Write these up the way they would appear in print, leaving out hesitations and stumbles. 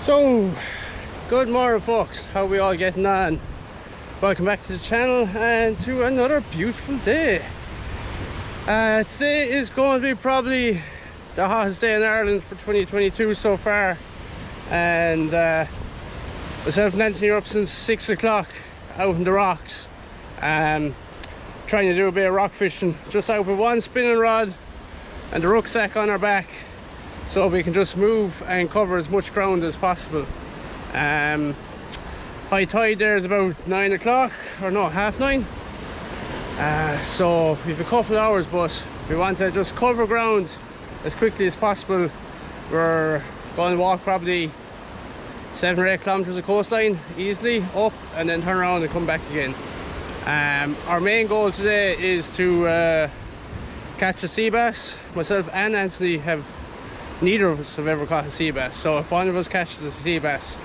So, good morning folks, how are we all getting on? Welcome back to the channel and to another beautiful day. Today is going to be probably the hottest day in Ireland for 2022 so far, and myself and Anthony are up since 6 o'clock out in the rocks, trying to do a bit of rock fishing, just out with one spinning rod and the rucksack on our back, so we can just move and cover as much ground as possible. High tide there is about 9 o'clock, or no, half 9. So we have a couple of hours, but we want to just cover ground as quickly as possible. We're going to walk probably 7 or 8 kilometers of coastline easily up, and then turn around and come back again. Our main goal today is to catch a sea bass. Myself and Anthony have, neither of us have ever caught a sea bass, so if one of us catches a sea bass,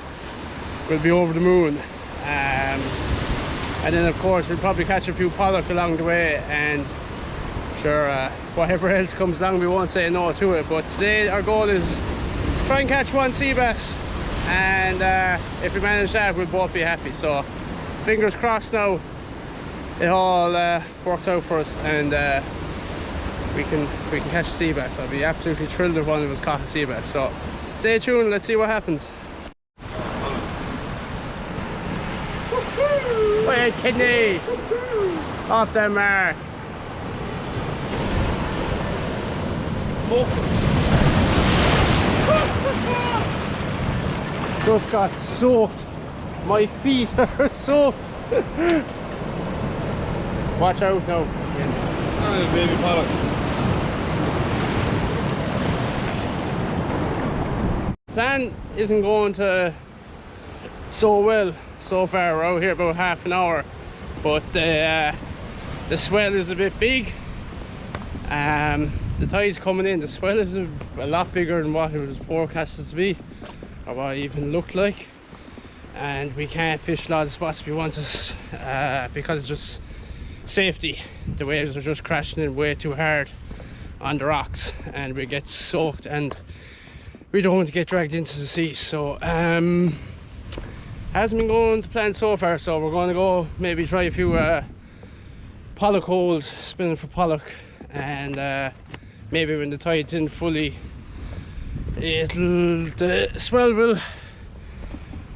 we'll be over the moon. And then of course we'll probably catch a few pollock along the way, and sure, whatever else comes along we won't say no to it. But today our goal is try and catch one sea bass, and if we manage that, we'll both be happy. So fingers crossed now it all works out for us, and we can catch a sea bass. I'll be absolutely thrilled if one of us caught a sea bass. So stay tuned, let's see what happens. Hey kidney! Off the mark! Just got soaked. My feet are soaked. Watch out now. Oh, baby pollock. Plan isn't going to so well so far. We're out here about half an hour, but the swell is a bit big. The tide's coming in. The swell is a lot bigger than what it was forecasted to be, or what it even looked like, and we can't fish a lot of spots if we want to, because it's just safety. The waves are just crashing in way too hard on the rocks, and we get soaked, and we don't want to get dragged into the sea. So hasn't been going to plan so far, so we're going to go maybe try a few pollock holes, spinning for pollock, and maybe when the tide's in fully, the swell will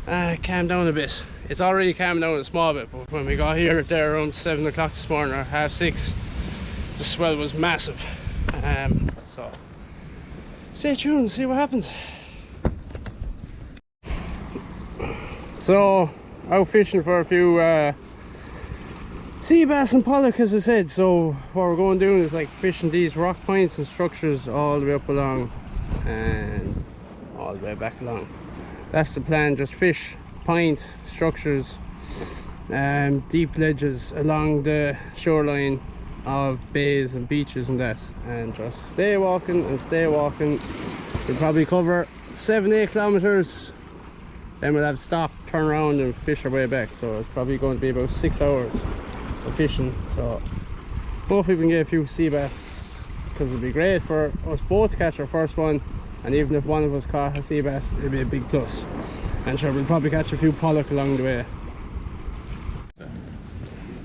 calm down a bit. It's already calmed down a small bit, but when we got here there around 7 o'clock this morning, or half 6, the swell was massive. So stay tuned and see what happens. So out fishing for a few sea bass and pollock, as I said. So what we're going to do is like fishing these rock points and structures all the way up along and all the way back along. That's the plan. Just fish point structures, deep ledges along the shoreline of bays and beaches and that, and just stay walking and stay walking. We'll probably cover 7-8 kilometers, then we'll have to stop, turn around and fish our way back. So it's probably going to be about 6 hours of fishing. So hopefully we can get a few sea bass, because it'd be great for us both to catch our first one, and even if one of us caught a sea bass, it'd be a big plus. And sure, we'll probably catch a few pollock along the way.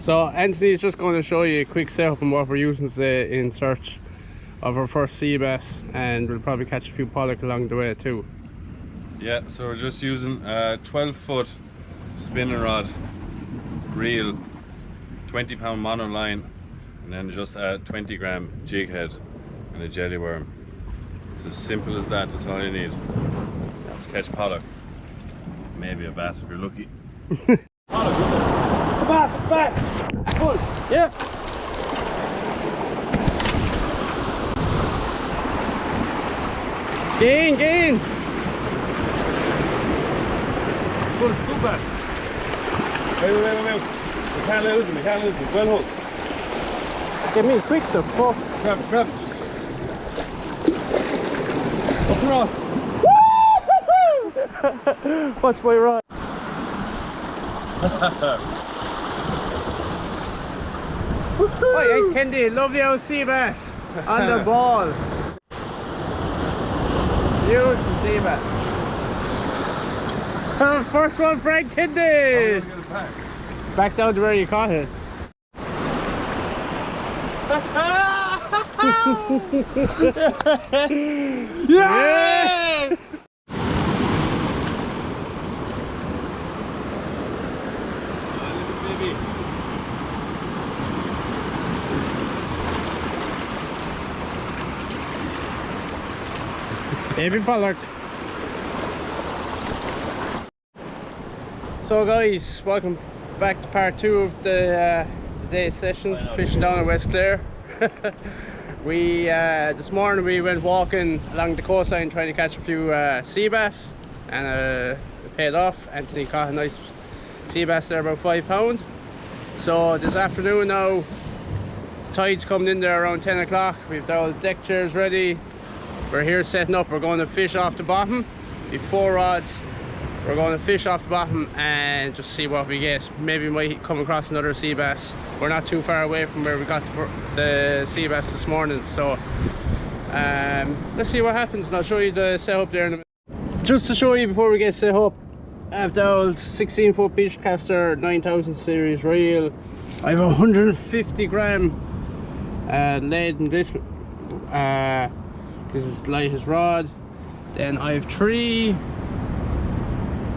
So Anthony's just going to show you a quick setup on what we're using today in search of our first sea bass, and we'll probably catch a few pollock along the way too. Yeah, so we're just using a 12-foot spinning rod, reel, 20-pound mono line, and then just a 20-gram jig head and a jelly worm. It's as simple as that. That's all you need to catch pollock. Maybe a bass if you're lucky. Pollock, is it? It's a bass, it's a bass! Pull! Yeah! Gain, gain! Good, it's a good bass. Wait. We can't lose him, Well hooked. Get me quick the fuck. Grab it, just. Up the rocks. What's my rod? Oh yeah, Kendi, lovely old sea bass on the ball. Beautiful sea bass. First one, Frank Kidney! Get it back. Back down to where you caught it. Yeah! Baby. Baby Pollard. So guys, welcome back to part 2 of the today's session, fishing down in West Clare. We this morning we went walking along the coastline trying to catch a few sea bass, and it paid off. Anthony caught a nice sea bass there, about £5. So this afternoon now, the tide's coming in there around 10 o'clock. We've got all the deck chairs ready. We're here setting up. We're going to fish off the bottom. We've 4 rods. We're going to fish off the bottom and just see what we get. Maybe we might come across another sea bass. We're not too far away from where we got the sea bass this morning, so let's see what happens, and I'll show you the setup there in a minute. Just to show you before we get set up, I have the old 16-foot beach caster 9000 series reel. I have a 150 gram lead in this. This is the lightest rod. Then I have 3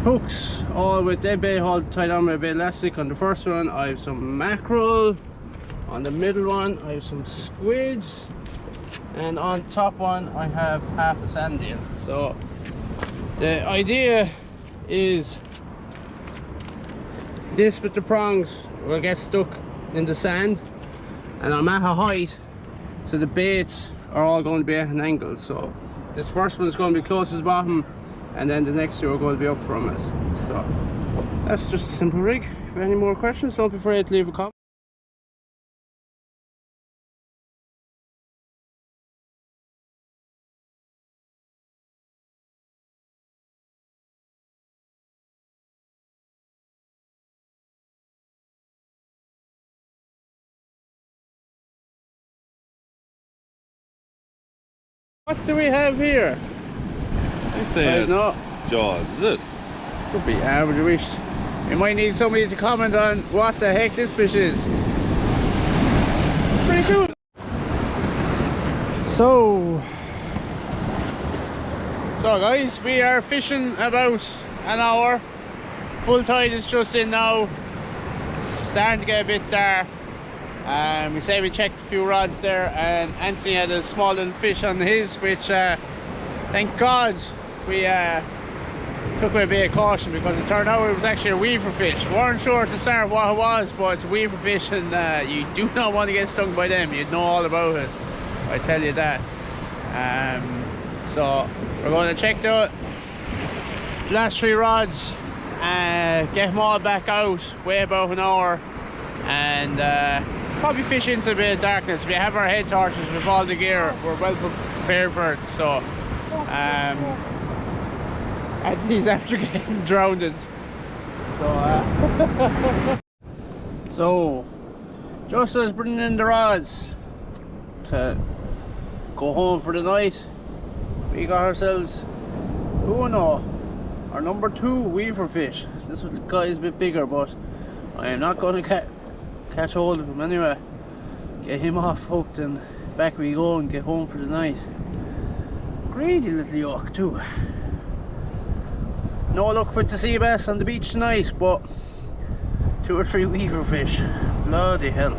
hooks, all with dead bait haul tied on with a bit of elastic. On the first one I have some mackerel, on the middle one I have some squids, and on top one I have half a sand eel. So the idea is this with the prongs will get stuck in the sand, and I'm at a height, so the baits are all going to be at an angle. So this first one is going to be close to the bottom, and then the next 2 are going to be up from it. So that's just a simple rig. If you have any more questions, don't be afraid to leave a comment. What do we have here? I say it's no. Jaws, is it? Could be average wish. We might need somebody to comment on what the heck this fish is. Pretty cool. So guys, we are fishing about an hour. Full tide is just in now. Starting to get a bit dark. We say we checked a few rods there, and Anthony had a small little fish on his, which thank God we took with a bit of caution, because it turned out it was actually a weaver fish. We weren't sure at the start what it was, but it's a weaver fish, and you do not want to get stung by them. You'd know all about it, I tell you that. So we're going to check the last 3 rods, get them all back out, wait about an hour, and probably fish into a bit of darkness. We have our head torches with all the gear. We're well prepared for it. So Anthony's after getting drowned. So just as bringing in the rods to go home for the night, we got ourselves, oh no, our number 2 weaver fish. This guy is a bit bigger, but I am not going to catch hold of him anyway. Get him off hooked, and back we go and get home for the night. Greedy little yoke too. No luck with the sea bass on the beach tonight, but 2 or 3 weaver fish. Bloody hell.